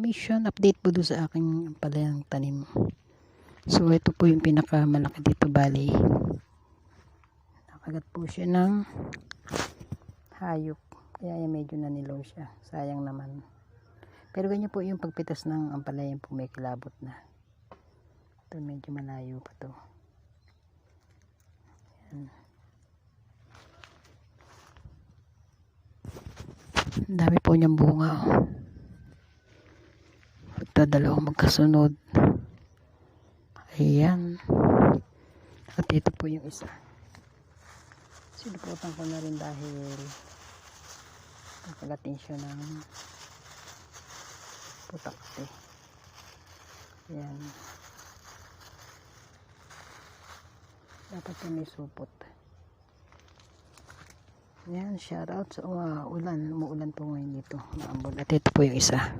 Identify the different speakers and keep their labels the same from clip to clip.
Speaker 1: commission update po doon sa aking palayang tanim. So ito po yung pinakamalaki dito, bali nakagat po siya ng hayop, kaya medyo nanilaw siya, sayang naman. Pero ganyan po yung pagpitas ng ampalaya po, may kilabot na. Ito medyo malayo pa to. Yan. Ang dami po niyang bunga. Ito dalawang magkasunod. Ayan. At ito po yung isa. Sinuputan ko na rin dahil nakagatin siya ng putakte. Ayan. Dapat po may supot. Ayan, shout out sa umuulan po ngayon dito. Maambon. At ito po yung isa.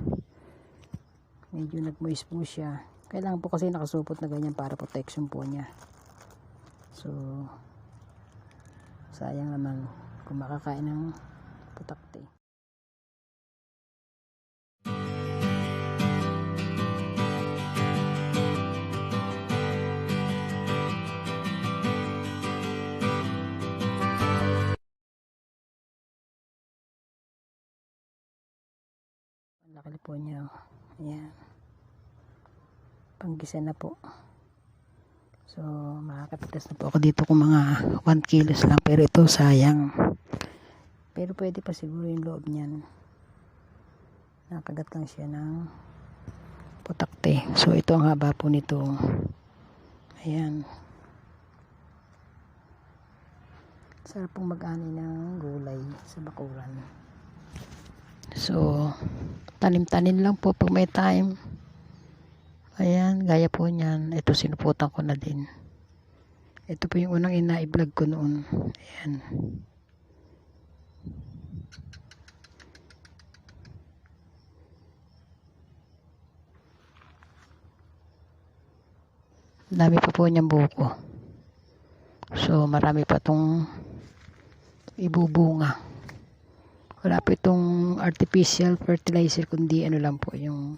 Speaker 1: Medyo nagmoist po siya. Kailangan po kasi nakasupot na ganyan para protection po niya. So, sayang naman kung makakain ng putakte. Ang laki po niya. Ayan. Panggisa na po. So, makakapitas na po ako dito kung mga 1 kilos lang. Pero ito, sayang. Pero pwede pa siguro yung loob niyan. Nakagat lang siya ng putakte. So, ito ang haba po nito. Ayan. Sarap pong mag-ani ng gulay sa bakuran. So, tanim-tanim lang po pag may time. Ayan, gaya po niyan. Ito sinuputan ko na din. Ito po yung unang ina-vlog ko noon. Ayan. Dami pa po niyang buko. So, marami pa tong ibubunga. Wala po itong artificial fertilizer, kundi ano lang po yung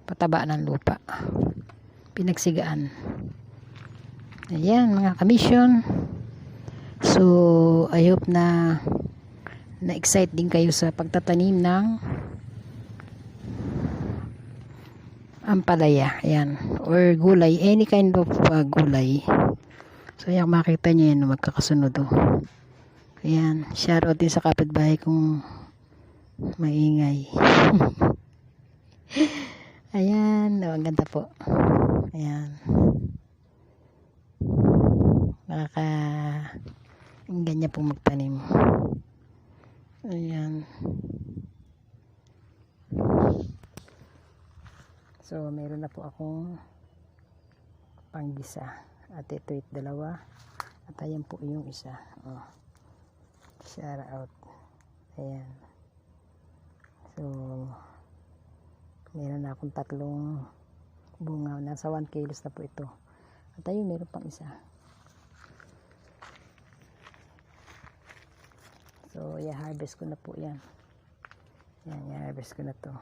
Speaker 1: pataba ng lupa, pinagsigaan. Ayan mga commission. So I hope na na-excite din kayo sa pagtatanim ng ampalaya, ayan, or gulay, any kind of gulay. So ayan, makita nyo yan magkakasunod. Ayan, shoutout din sa kapitbahay kong maingay. Ayan, ang ganda po. Ayan. Ang ganyan po magtanim. Ayan. So, meron na po akong panggisa. At ito yung dalawa. At ayan po yung isa. Oh. Shout out. Ayan. So, meron na akong 3 bunga. Nasa 1 kilos na po ito. At ayun, meron pang isa. So, i-harvest ko na po yan. Yan, i-harvest ko na to.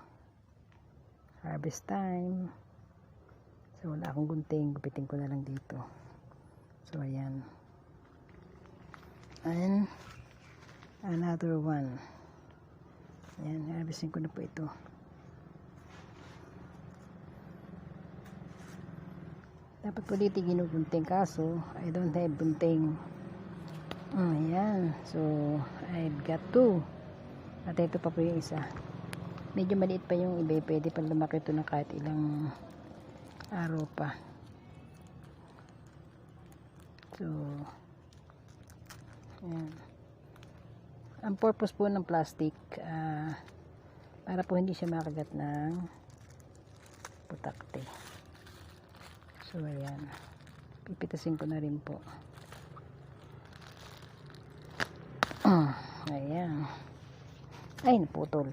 Speaker 1: Harvest time. So, wala akong gunting. Gupitin ko na lang dito. So, ayan. And, another one. Ayan, harvestin ko na po ito. Dapat po dito ginugunting, kaso I don't have gunting. Ayan. So, I've got 2. At ito pa po yung isa. Medyo maliit pa yung iba. Pwede pa lumaki ito ng kahit ilang araw pa. So, ayan. Ang purpose po ng plastic, para po hindi siya makagat ng putakte. So, ayan. Pipitasin ko na rin po. Ayan. Ay, naputol.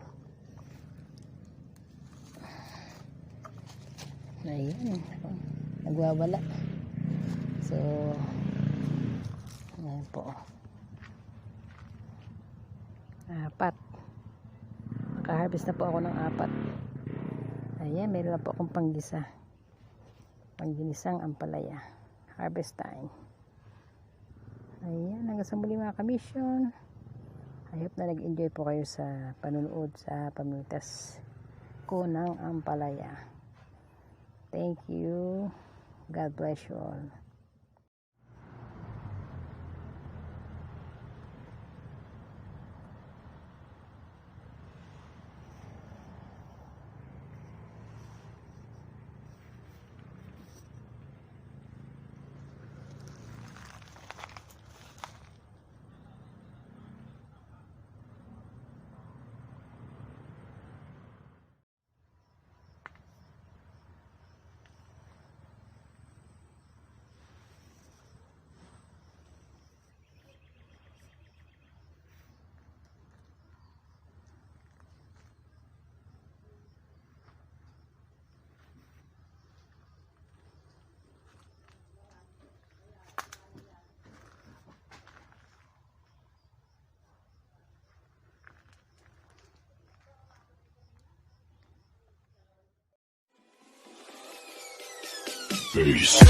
Speaker 1: Ayan. Nagwawala. So, ayan po. 4. Naka-harvest na po ako ng 4. Ayan, meron na po akong panggisa. Pangginisang ampalaya. Harvest time. Ayan, hanggang sa muli mga kamisyon. I hope na nag-enjoy po kayo sa panunood sa pamimitas ko ng ampalaya. Thank you. God bless you all.
Speaker 2: Peace.